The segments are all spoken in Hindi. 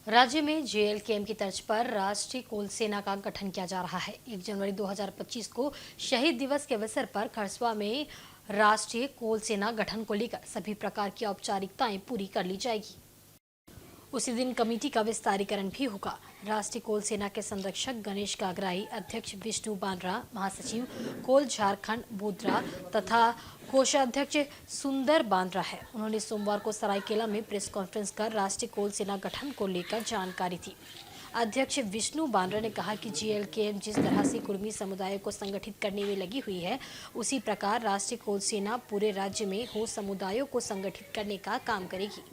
राज्य में जेएलकेएम की तर्ज पर राष्ट्रीय कोल सेना का गठन किया जा रहा है। 1 जनवरी 2025 को शहीद दिवस के अवसर पर खरसवा में राष्ट्रीय कोल सेना गठन को लेकर सभी प्रकार की औपचारिकताएं पूरी कर ली जाएगी। उसी दिन कमेटी का विस्तारीकरण भी होगा। राष्ट्रीय कोल सेना के संरक्षक गणेश कागराई, अध्यक्ष विष्णु बांद्रा, महासचिव कोल झारखंड बोद्रा तथा कोषाध्यक्ष सुंदर बांद्रा है। उन्होंने सोमवार को सरायकेला में प्रेस कॉन्फ्रेंस कर राष्ट्रीय कोल सेना गठन को लेकर जानकारी दी। अध्यक्ष विष्णु बांद्रा ने कहा कि जेएलकेएम जिस तरह से कुर्मी समुदाय को संगठित करने में लगी हुई है, उसी प्रकार राष्ट्रीय कोल सेना पूरे राज्य में हो समुदायों को संगठित करने का काम करेगी।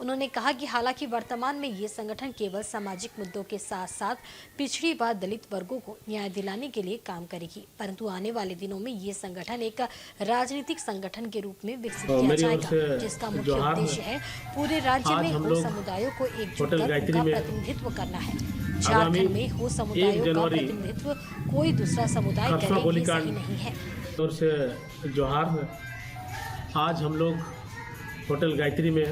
उन्होंने कहा कि हालांकि वर्तमान में ये संगठन केवल सामाजिक मुद्दों के साथ साथ पिछड़ी व दलित वर्गों को न्याय दिलाने के लिए काम करेगी, परंतु आने वाले दिनों में ये संगठन एक राजनीतिक संगठन के रूप में विकसित किया जाएगा, जिसका मुख्य उद्देश्य है पूरे राज्य में हो समुदायों को एकजुट कर उनका प्रतिनिधित्व करना है। झारखंड में हो समुदायों का प्रतिनिधित्व कोई दूसरा समुदाय करे, ये सही नहीं है। जोहार, आज हम लोग होटल गायत्री में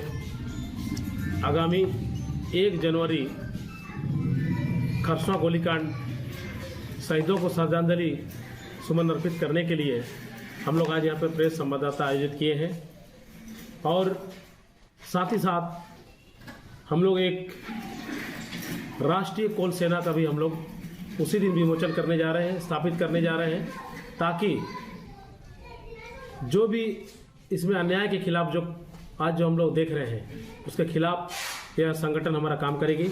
आगामी 1 जनवरी खरसवा गोलीकांड शहीदों को श्रद्धांजलि सुमन अर्पित करने के लिए हम लोग आज यहाँ पर प्रेस संवाददाता आयोजित किए हैं और साथ ही साथ हम लोग एक राष्ट्रीय कोल सेना का भी हम लोग उसी दिन विमोचन करने जा रहे हैं, स्थापित करने जा रहे हैं, ताकि जो भी इसमें अन्याय के खिलाफ जो आज हम लोग देख रहे हैं उसके खिलाफ यह संगठन हमारा काम करेगी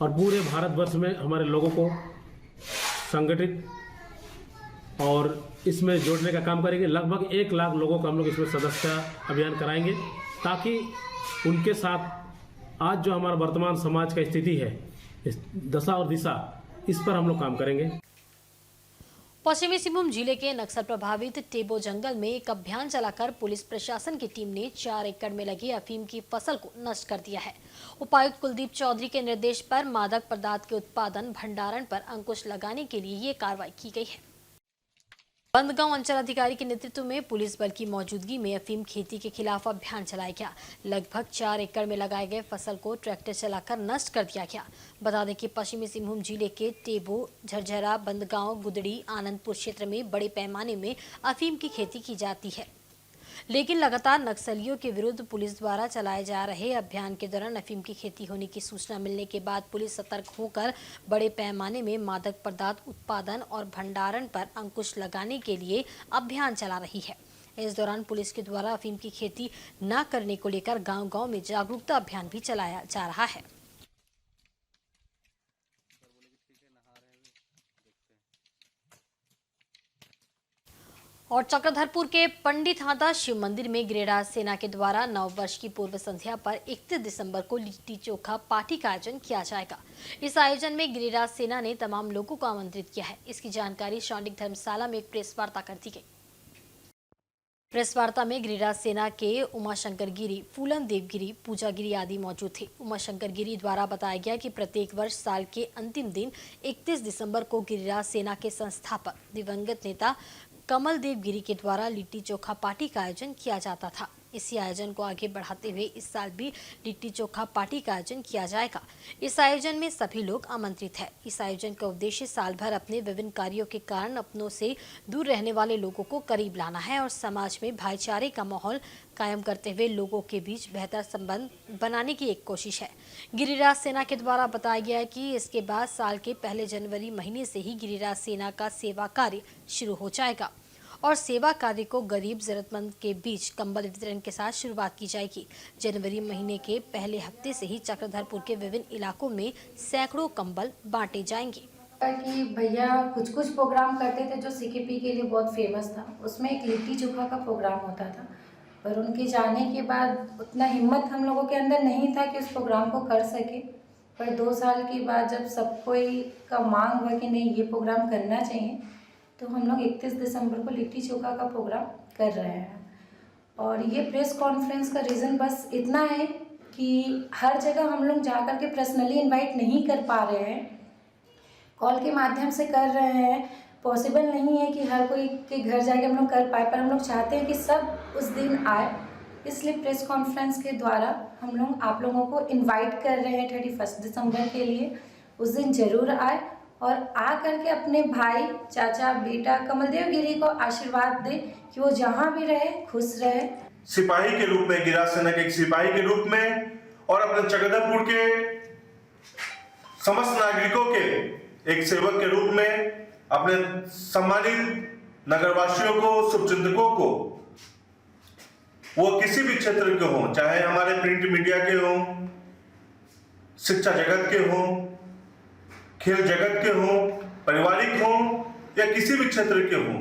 और पूरे भारतवर्ष में हमारे लोगों को संगठित और इसमें जोड़ने का काम करेंगे। लगभग 1 लाख लोगों को हम लोग इसमें सदस्यता अभियान कराएंगे, ताकि उनके साथ आज जो हमारा वर्तमान समाज का स्थिति है, इस दशा और दिशा, इस पर हम लोग काम करेंगे। पश्चिमी सिंहभूम जिले के नक्सल प्रभावित टेबो जंगल में एक अभियान चलाकर पुलिस प्रशासन की टीम ने 4 एकड़ में लगी अफीम की फसल को नष्ट कर दिया है। उपायुक्त कुलदीप चौधरी के निर्देश पर मादक पदार्थ के उत्पादन भंडारण पर अंकुश लगाने के लिए ये कार्रवाई की गई है। बंदगांव अंचल अधिकारी के नेतृत्व में पुलिस बल की मौजूदगी में अफीम खेती के खिलाफ अभियान चलाया गया। लगभग 4 एकड़ में लगाए गए फसल को ट्रैक्टर चलाकर नष्ट कर दिया गया। बता दें कि पश्चिमी सिंहभूम जिले के टेबो, झरझरा, बंदगांव, गुदड़ी, आनंदपुर क्षेत्र में बड़े पैमाने में अफीम की खेती की जाती है, लेकिन लगातार नक्सलियों के विरुद्ध पुलिस द्वारा चलाए जा रहे अभियान के दौरान अफीम की खेती होने की सूचना मिलने के बाद पुलिस सतर्क होकर बड़े पैमाने में मादक पदार्थ उत्पादन और भंडारण पर अंकुश लगाने के लिए अभियान चला रही है। इस दौरान पुलिस के द्वारा अफीम की खेती न करने को लेकर गांव-गांव में जागरूकता अभियान भी चलाया जा रहा है। और चक्रधरपुर के पंडित हाथा शिव मंदिर में गिरिराज सेना के द्वारा नव वर्ष की पूर्व संध्या पर 31 दिसंबर को लिट्टी चोखा पार्टी का आयोजन किया जाएगा। इस आयोजन में गिरिराज सेना ने तमाम लोगों को आमंत्रित किया है। इसकी जानकारी शौंडिक धर्मशाला में एक प्रेस वार्ता कर दी गई। प्रेस वार्ता में गिरिराज सेना के उमाशंकर गिरी, फूलन देवगिरी, पूजा गिरी आदि मौजूद थे। उमाशंकर गिरी द्वारा बताया गया कि प्रत्येक वर्ष साल के अंतिम दिन 31 दिसंबर को गिरिराज सेना के संस्थापक दिवंगत नेता कमल देव गिरी के द्वारा लिट्टी चोखा पार्टी का आयोजन किया जाता था। इसी आयोजन को आगे बढ़ाते हुए इस साल भी लिट्टी चोखा पार्टी का आयोजन किया जाएगा। इस आयोजन में सभी लोग आमंत्रित हैं। इस आयोजन का उद्देश्य साल भर अपने विभिन्न कार्यों के कारण अपनों से दूर रहने वाले लोगों को करीब लाना है और समाज में भाईचारे का माहौल कायम करते हुए लोगों के बीच बेहतर संबंध बनाने की एक कोशिश है। गिरिराज सेना के द्वारा बताया गया है कि इसके बाद साल के पहले जनवरी महीने से ही गिरिराज सेना का सेवा कार्य शुरू हो जाएगा और सेवा कार्य को गरीब जरूरतमंद के बीच कंबल वितरण के साथ शुरुआत की जाएगी। जनवरी महीने के पहले हफ्ते से ही चक्रधरपुर के विभिन्न इलाकों में सैकड़ों कंबल बांटे जाएंगे। कि भैया कुछ प्रोग्राम करते थे जो सीकेपी के लिए बहुत फेमस था, उसमें एक लिट्टी चोखा का प्रोग्राम होता था, पर उनके जाने के बाद उतना हिम्मत हम लोगों के अंदर नहीं था कि उस प्रोग्राम को कर सके। पर 2 साल के बाद जब सब कोई का मांग हुआ कि नहीं ये प्रोग्राम करना चाहिए, तो हम लोग 31 दिसंबर को लिट्टी चोखा का प्रोग्राम कर रहे हैं। और ये प्रेस कॉन्फ्रेंस का रीज़न बस इतना है कि हर जगह हम लोग जा कर के पर्सनली इनवाइट नहीं कर पा रहे हैं, कॉल के माध्यम से कर रहे हैं। पॉसिबल नहीं है कि हर कोई के घर जाके हम लोग कर पाए, पर हम लोग चाहते हैं कि सब उस दिन आए इसलिए प्रेस कॉन्फ्रेंस के द्वारा हम लोग आप लोगों को इनवाइट कर रहे हैं 31 दिसंबर के लिए। उस दिन ज़रूर आए और आ करके अपने भाई, चाचा, बेटा कमलदेव गिरी को आशीर्वाद दे कि वो जहाँ भी रहे खुश रहे। सिपाही के रूप में, गिरा सेना के एक सिपाही के रूप में और अपने चक्रधरपुर के समस्त नागरिकों के एक सेवक के रूप में अपने सम्मानित नगरवासियों को, शुभचिंतकों को, वो किसी भी क्षेत्र के हों, चाहे हमारे प्रिंट मीडिया के हों, शिक्षा जगत के हों, खेल जगत के हों, पारिवारिक हों या किसी भी क्षेत्र के हों,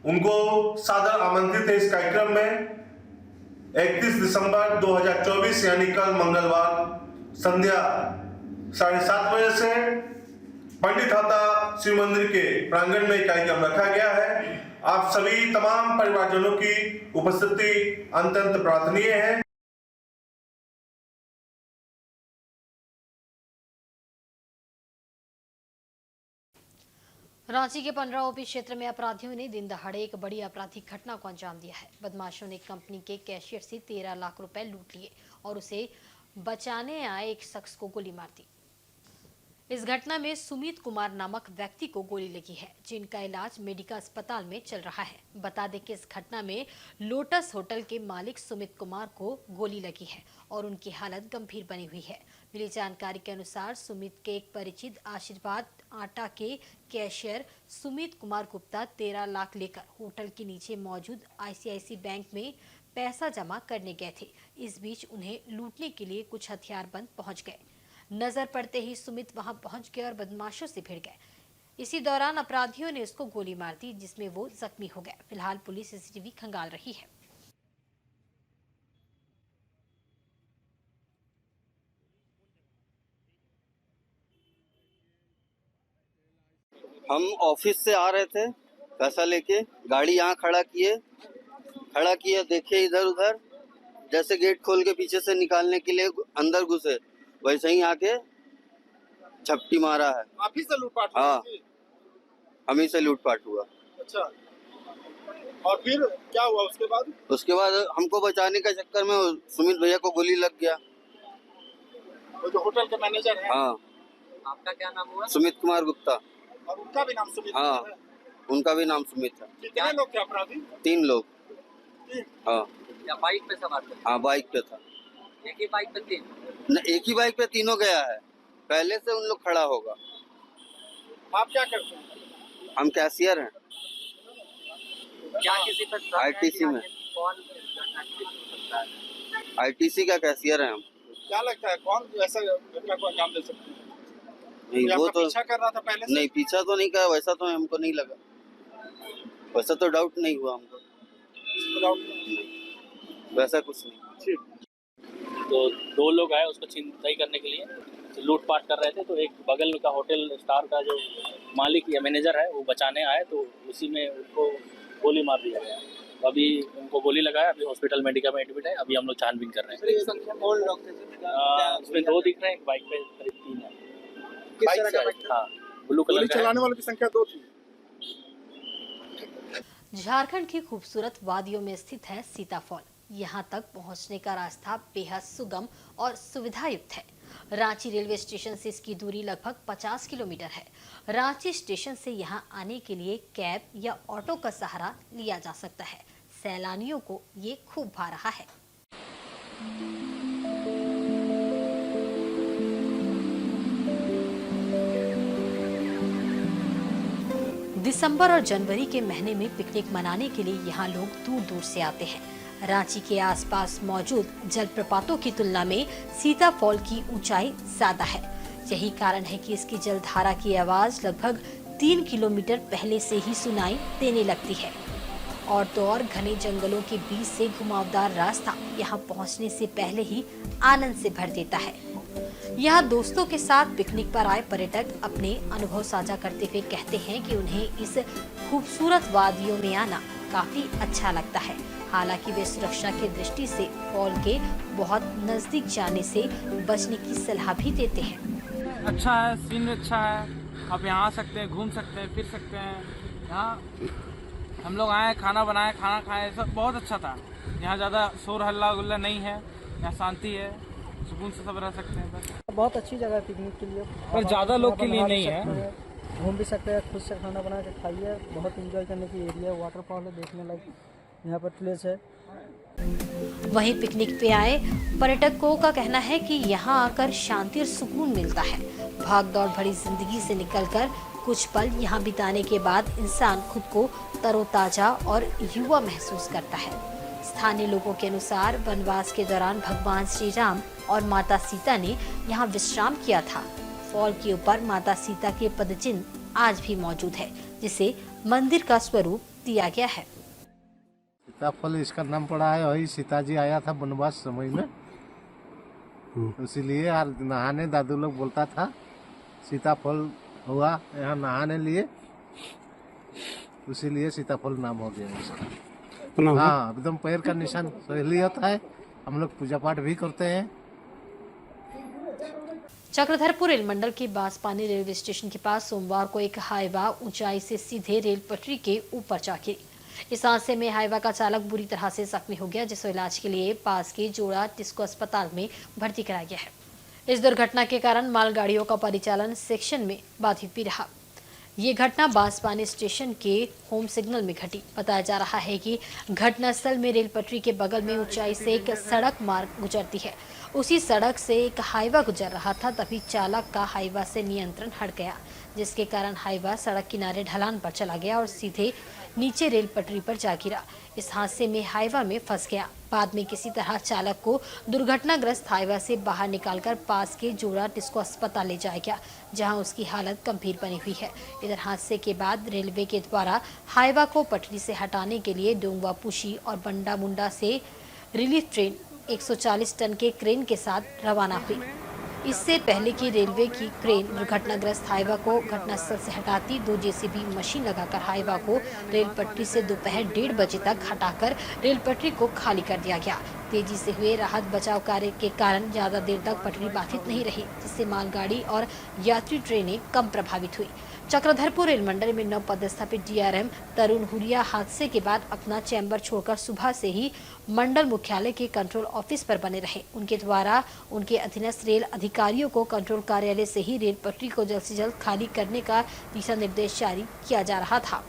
उनको सादर आमंत्रित है इस कार्यक्रम में। 31 दिसंबर 2024 यानी कल मंगलवार संध्या 7:30 बजे से पंडित हाता शिव मंदिर के प्रांगण में कार्यक्रम रखा गया है। आप सभी तमाम परिवारजनों की उपस्थिति अत्यंत प्रार्थनीय है। रांची के 15 ओपी क्षेत्र में अपराधियों ने दिन दहाड़े एक बड़ी आपराधिक घटना को अंजाम दिया है। बदमाशों ने कंपनी के कैशियर से 13 लाख रुपए लूट लिए और उसे बचाने आए एक शख्स को गोली मार दी। इस घटना में सुमित कुमार नामक व्यक्ति को गोली लगी है, जिनका इलाज मेडिका अस्पताल में चल रहा है। बता दें कि इस घटना में लोटस होटल के मालिक सुमित कुमार को गोली लगी है और उनकी हालत गंभीर बनी हुई है। मिली जानकारी के अनुसार सुमित के एक परिचित आशीर्वाद आटा के कैशियर सुमित कुमार गुप्ता 13 लाख लेकर होटल के नीचे मौजूद ICICI बैंक में पैसा जमा करने गए थे। इस बीच उन्हें लूटने के लिए कुछ हथियारबंद पहुंच गए। नजर पड़ते ही सुमित वहां पहुंच गए और बदमाशों से भिड़ गए। इसी दौरान अपराधियों ने उसको गोली मार दी, जिसमें वो जख्मी हो गए। फिलहाल पुलिस CCTV खंगाल रही है। हम ऑफिस से आ रहे थे पैसा लेके, गाड़ी यहाँ खड़ा किए, देखे इधर उधर, जैसे गेट खोल के पीछे से निकालने के लिए अंदर घुसे, वैसे ही आके झपटी मारा है। आप ही से लूटपाट हुआ? हाँ, हम ही से लूटपाट हुआ। अच्छा, और फिर क्या हुआ उसके बाद? उसके बाद हमको बचाने का चक्कर में सुमित भैया को गोली लग गया। वो जो होटल के मैनेजर है? हाँ। आपका क्या नाम हुआ? सुमित कुमार गुप्ता। और उनका भी नाम सुमित? हाँ, उनका भी नाम सुमित है। कितने लोग थे अपराधी? 3 लोग। हाँ। या बाइक पे सवार थे? हाँ, बाइक पे था। एक ही बाइक पे 3? न, एक ही बाइक पे तीनों गया है, पहले से उन लोग खड़ा होगा। आप क्या करते हैं? हम कैशियर हैं। क्या किसी पर ITC में। कौन ITC का कैशियर है हम। क्या लगता है कौन ऐसा घटना को अंजाम दे सकते हैं? नहीं, वो तो पीछा कर रहा था पहले से? नहीं, पीछा तो नहीं करा, वैसा तो हमको नहीं लगा, वैसा तो डाउट नहीं हुआ हमको, वैसा कुछ नहीं। तो 2 लोग आए उसको छिनताई करने के लिए, तो लूटपाट कर रहे थे। तो एक बगल का होटल स्टार का जो मालिक या मैनेजर है वो बचाने आए, तो उसी में उनको गोली मार दिया गया। तो अभी उनको गोली लगाया, अभी हॉस्पिटल मेडिका में एडमिट है। अभी हम लोग छानबीन कर रहे हैं। उसमें 2 दिख रहे हैं, एक बाइक पे करीब 3 है। हाँ, ब्लू कलर का। चलाने वालों की संख्या 2 थी। झारखंड की खूबसूरत वादियों में स्थित है सीताफॉल। यहाँ तक पहुँचने का रास्ता बेहद सुगम और सुविधायुक्त है। रांची रेलवे स्टेशन से इसकी दूरी लगभग 50 किलोमीटर है। रांची स्टेशन से यहाँ आने के लिए कैब या ऑटो का सहारा लिया जा सकता है। सैलानियों को ये खूब भा रहा है। दिसंबर और जनवरी के महीने में पिकनिक मनाने के लिए यहाँ लोग दूर दूर से आते हैं। रांची के आसपास मौजूद जलप्रपातों की तुलना में सीताफॉल की ऊंचाई ज्यादा है। यही कारण है कि इसकी जलधारा की आवाज लगभग 3 किलोमीटर पहले से ही सुनाई देने लगती है। और तो और घने जंगलों के बीच से घुमावदार रास्ता यहाँ पहुँचने से पहले ही आनंद से भर देता है। यहाँ दोस्तों के साथ पिकनिक पर आए पर्यटक अपने अनुभव साझा करते हुए कहते हैं कि उन्हें इस खूबसूरत वादियों में आना काफी अच्छा लगता है। हालांकि वे सुरक्षा की दृष्टि से फॉल के बहुत नजदीक जाने से बचने की सलाह भी देते हैं। अच्छा है, सीन अच्छा है, आप यहाँ आ सकते हैं, घूम सकते हैं, फिर सकते हैं। यहाँ हम लोग आए, खाना बनाए, खाना खाए, सब बहुत अच्छा था। यहाँ ज़्यादा शोर हल्ला गुल्ला नहीं है, यहाँ शांति है, सुकून से सब रह सकते हैं बस। बहुत अच्छी जगह है पिकनिक के लिए, पर ज़्यादा लोग के लिए नहीं है। घूम भी सकते हैं, खुद से खाना बना के खाइए, बहुत एंजॉय करने की एरिया है, वाटरफॉल है, देखने लायक यहाँ पर प्लेस है। वहीं पिकनिक पे आए पर्यटकों का कहना है कि यहाँ आकर शांति और सुकून मिलता है। भाग दौड़ भरी जिंदगी से निकलकर कुछ पल यहाँ बिताने के बाद इंसान खुद को तरोताजा और युवा महसूस करता है। स्थानीय लोगों के अनुसार वनवास के दौरान भगवान श्री राम और माता सीता ने यहाँ विश्राम किया था। फॉल के ऊपर माता सीता के पदचिन्ह आज भी मौजूद है, जिसे मंदिर का स्वरूप दिया गया है। सीताफल इसका नाम पड़ा है, वही सीता जी आया था वनवास समय में, इसीलिए यार नहाने दादू लोग बोलता था सीताफल हुआ यहाँ नहाने लिए, इसीलिए सीताफल नाम हो गया इसका। हाँ, एकदम पैर का निशान सही होता है, हम लोग पूजा पाठ भी करते हैं। चक्रधरपुर रेल मंडल के बांसपानी रेलवे स्टेशन के पास सोमवार को एक हाईवा ऊंचाई से सीधे रेल पटरी के ऊपर जा गिरी। इस हादसे में हाईवा का चालक बुरी तरह से जख्मी हो गया, जिसे इलाज के लिए पास के जोड़ा टिस्को अस्पताल में भर्ती कराया गया है। इस दुर्घटना के कारण मालगाड़ियों का परिचालन सेक्शन में बाधित भी रहा। ये घटना बांसपानी स्टेशन के होम सिग्नल में घटी। बताया जा रहा है कि घटनास्थल में रेल पटरी के बगल में ऊंचाई से एक सड़क मार्ग गुजरती है। उसी सड़क से एक हाईवा गुजर रहा था, तभी चालक का हाईवा से नियंत्रण हट गया, जिसके कारण हाईवा सड़क किनारे ढलान पर चला गया और सीधे नीचे रेल पटरी पर जा गिरा। इस हादसे में हाईवा में फंस गया। बाद में किसी तरह चालक को दुर्घटनाग्रस्त हाईवा से बाहर निकालकर पास के जोड़ा टिस्को अस्पताल ले जाया गया, जहां उसकी हालत गंभीर बनी हुई है। इधर हादसे के बाद रेलवे के द्वारा हाईवा को पटरी से हटाने के लिए डोंगवा पुशी और बंडा मुंडा से रिलीफ ट्रेन 140 टन के क्रेन के साथ रवाना हुई। इससे पहले कि रेलवे की क्रेन दुर्घटनाग्रस्त हाईवा को घटनास्थल से हटाती, 2 जेसीबी मशीन लगाकर हाईवा को रेल पटरी से दोपहर 1:30 बजे तक हटाकर रेल पटरी को खाली कर दिया गया। तेजी से हुए राहत बचाव कार्य के कारण ज्यादा देर तक पटरी बाधित नहीं रही, जिससे मालगाड़ी और यात्री ट्रेनें कम प्रभावित हुई। चक्रधरपुर रेल मंडल में नव पदस्थापित डीआरएम तरुण हुरिया हादसे के बाद अपना चैम्बर छोड़कर सुबह से ही मंडल मुख्यालय के कंट्रोल ऑफिस पर बने रहे। उनके द्वारा उनके अधीनस्थ रेल अधिकारियों को कंट्रोल कार्यालय से ही रेल पटरी को जल्द से जल्द खाली करने का दिशा निर्देश जारी किया जा रहा था।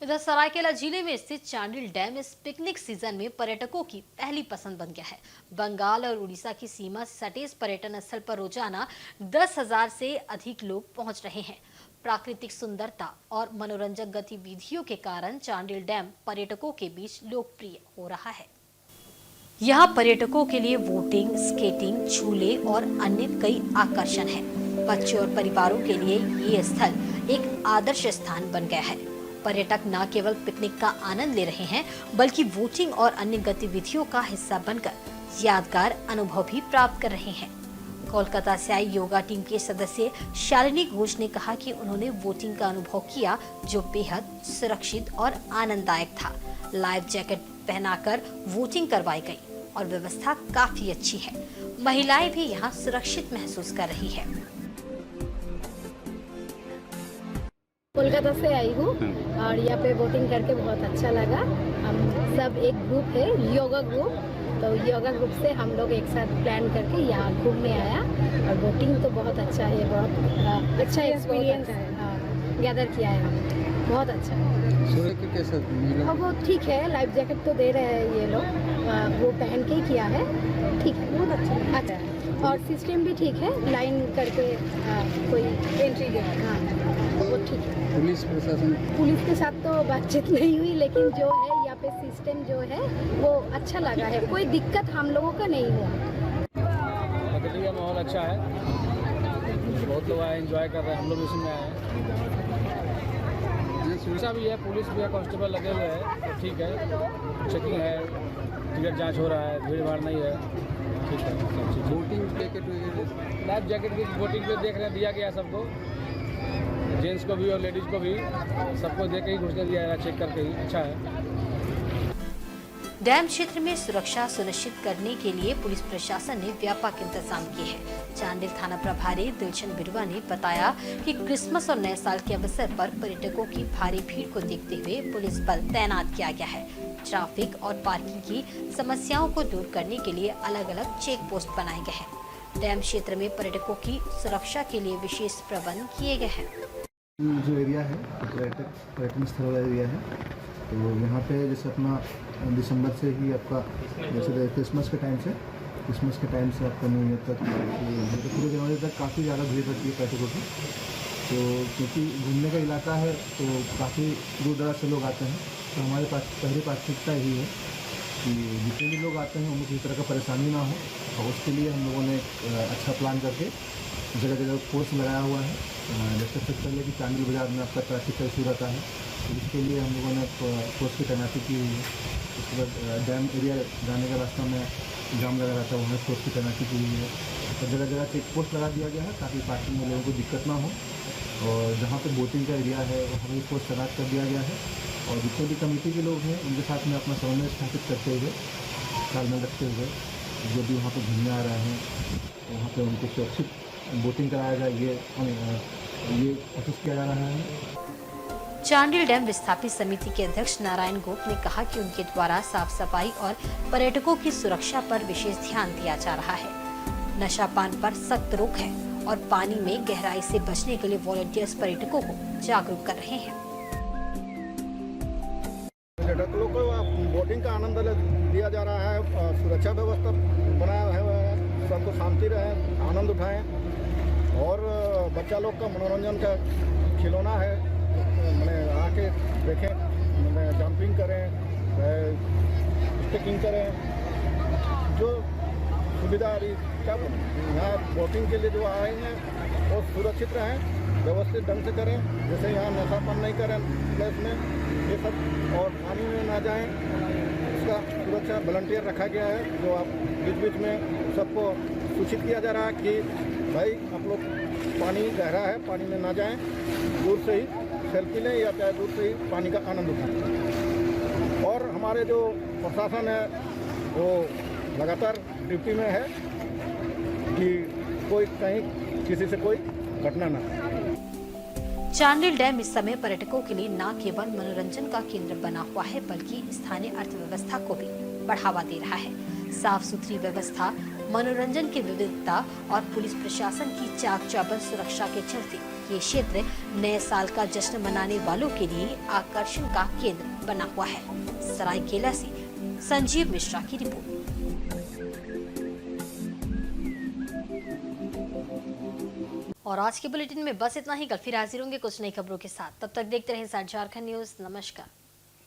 इधर सरायकेला जिले में स्थित चांडिल डैम इस पिकनिक सीजन में पर्यटकों की पहली पसंद बन गया है। बंगाल और उड़ीसा की सीमा से सटे इस पर्यटन स्थल पर रोजाना 10,000 से अधिक लोग पहुंच रहे हैं। प्राकृतिक सुंदरता और मनोरंजक गतिविधियों के कारण चांडिल डैम पर्यटकों के बीच लोकप्रिय हो रहा है। यहाँ पर्यटकों के लिए बोटिंग, स्केटिंग, झूले और अन्य कई आकर्षण हैं। बच्चों और परिवारों के लिए ये स्थल एक आदर्श स्थान बन गया है। पर्यटक न केवल पिकनिक का आनंद ले रहे हैं, बल्कि वोटिंग और अन्य गतिविधियों का हिस्सा बनकर यादगार अनुभव भी प्राप्त कर रहे हैं। कोलकाता से आई योगा टीम के सदस्य शालिनी घोष ने कहा कि उन्होंने वोटिंग का अनुभव किया, जो बेहद सुरक्षित और आनंददायक था। लाइफ जैकेट पहनाकर वोटिंग करवाई गई और व्यवस्था काफी अच्छी है। महिलाएं भी यहाँ सुरक्षित महसूस कर रही है। कोलकाता से आई हूँ और यहाँ पे वोटिंग करके बहुत अच्छा लगा। हम सब एक ग्रुप है, योगा ग्रुप, तो योगा ग्रुप से हम लोग एक साथ प्लान करके यहाँ घूमने आया और वोटिंग तो बहुत अच्छा है, बहुत अच्छा एक्सपीरियंस गैदर किया है हम, बहुत अच्छा है। कैसा हाँ, वो ठीक है, लाइफ जैकेट तो दे रहे हैं ये लोग, वो पहन के ही किया है, ठीक है, बहुत अच्छा है। और सिस्टम भी ठीक है, लाइन करके कोई एंट्री दे, हाँ वो ठीक है। पुलिस प्रशासन, पुलिस के साथ तो बातचीत नहीं हुई, लेकिन जो है यहाँ पे सिस्टम जो है वो अच्छा लगा है, कोई दिक्कत हम लोगों का नहीं हुआ। दिल्ली का माहौल अच्छा है, बहुत लोग आए एंजॉय कर रहे हैं, हम लोग इसमें आए हैं। सुरक्षा भी है, पुलिस भी है, कांस्टेबल लगे हुए हैं, तो ठीक है, चेकिंग है, टिकट जांच हो रहा है, भीड़ भाड़ नहीं है, ठीक है। वोटिंग जैकेट, लाइफ जैकेट भी वोटिंग पे देख रहे हैं, दिया गया सबको, जेंट्स को भी और लेडीज़ को भी, सबको देख के ही घुसने दिया है, चेक करके ही, अच्छा है। डैम क्षेत्र में सुरक्षा सुनिश्चित करने के लिए पुलिस प्रशासन ने व्यापक इंतजाम किए हैं। चांडिल थाना प्रभारी दिलशन बिरुआ ने बताया कि क्रिसमस और नए साल के अवसर पर पर्यटकों की भारी भीड़ को देखते हुए पुलिस बल तैनात किया गया है। ट्रैफिक और पार्किंग की समस्याओं को दूर करने के लिए अलग अलग चेक पोस्ट बनाए गए हैं। डैम क्षेत्र में पर्यटकों की सुरक्षा के लिए विशेष प्रबंध किए गए हैं। जो एरिया है पर्यटन स्थल वाला एरिया है, तो यहाँ पे जैसे अपना दिसंबर से ही आपका जैसे क्रिसमस के टाइम से आपका न्यू ईयर तक पूरे जनवरी तक काफ़ी ज़्यादा भीड़ रहती है पर्यटकों की। तो क्योंकि घूमने का इलाका है तो काफ़ी दूर दराज से लोग आते हैं, तो हमारे पास पहली प्राथमिकता यही है कि जितने भी लोग आते हैं उनको किसी तरह का परेशानी ना हो, और उसके लिए हम लोगों ने अच्छा प्लान करके जगह जगह फोर्स लगाया हुआ है। जैसे सबसे पहले कि चांडिल बाज़ार में आपका ट्रैफिक का इशू रहता है, तो इसके लिए हम लोगों ने फोर्स की तैनाती की हुई है। उसके बाद डैम एरिया जाने का रास्ता में जाम लगा रहता है, वहाँ फोर्स की तैनाती की हुई है। और जगह जगह चेक पोस्ट लगा दिया गया है ताकि पार्किंग में लोगों को दिक्कत ना हो। और जहाँ पे बोटिंग का एरिया है वहाँ भी फोर्स तैनात कर दिया गया है। और जितने भी कमेटी के लोग हैं उनके साथ में अपना समन्वय स्थापित करते हुए, तालमेल रखते हुए, जो भी वहाँ पर घूमने आ रहे हैं वहाँ पर उनको सुरक्षित बोटिंग कराया जाए, ये कोशिश किया जा रहा है। चांडिल डैम विस्थापित समिति के अध्यक्ष नारायण गोप ने कहा कि उनके द्वारा साफ सफाई और पर्यटकों की सुरक्षा पर विशेष ध्यान दिया जा रहा है। नशापान पर सख्त रोक है और पानी में गहराई से बचने के लिए वॉलंटियर्स पर्यटकों को जागरूक कर रहे हैं। पर्यटकों को बोटिंग का आनंद दिया जा रहा है, सुरक्षा व्यवस्था बनाया हुआ है, सबको शांति रहे, आनंद उठाएं। और बच्चा लोग का मनोरंजन का खिलौना है, मैंने आके देखें, मैंने जंपिंग करें, स्टिकिंग करें, जो सुविधा क्या यहाँ बोटिंग के लिए जो आए हैं वो सुरक्षित रहें, व्यवस्थित ढंग से करें। जैसे यहाँ नशापान नहीं करें प्लेस में ये सब, और पानी में ना जाएं, उसका सुरक्षा वॉलंटियर रखा गया है, जो आप बीच बीच में सबको सूचित किया जा रहा है कि भाई आप लोग पानी गहरा है, पानी में ना जाएं, दूर से ही सेल्फी लें या चाहे दूर से ही पानी का आनंद उठाएं। और हमारे जो प्रशासन है वो लगातार ड्यूटी में है कि कोई कहीं किसी से कोई घटना ना हो। चांडिल डैम इस समय पर्यटकों के लिए न केवल मनोरंजन का केंद्र बना हुआ है बल्कि स्थानीय अर्थव्यवस्था को भी बढ़ावा दे रहा है। साफ सुथरी व्यवस्था, मनोरंजन की विविधता और पुलिस प्रशासन की चाक चौबंद सुरक्षा के चलते ये क्षेत्र नए साल का जश्न मनाने वालों के लिए आकर्षण का केंद्र बना हुआ है। सरायकेला से संजीव मिश्रा की रिपोर्ट। और आज के बुलेटिन में बस इतना ही। कल फिर हाजिर होंगे कुछ नई खबरों के साथ। तब तक देखते रहें साथ झारखंड न्यूज। नमस्कार।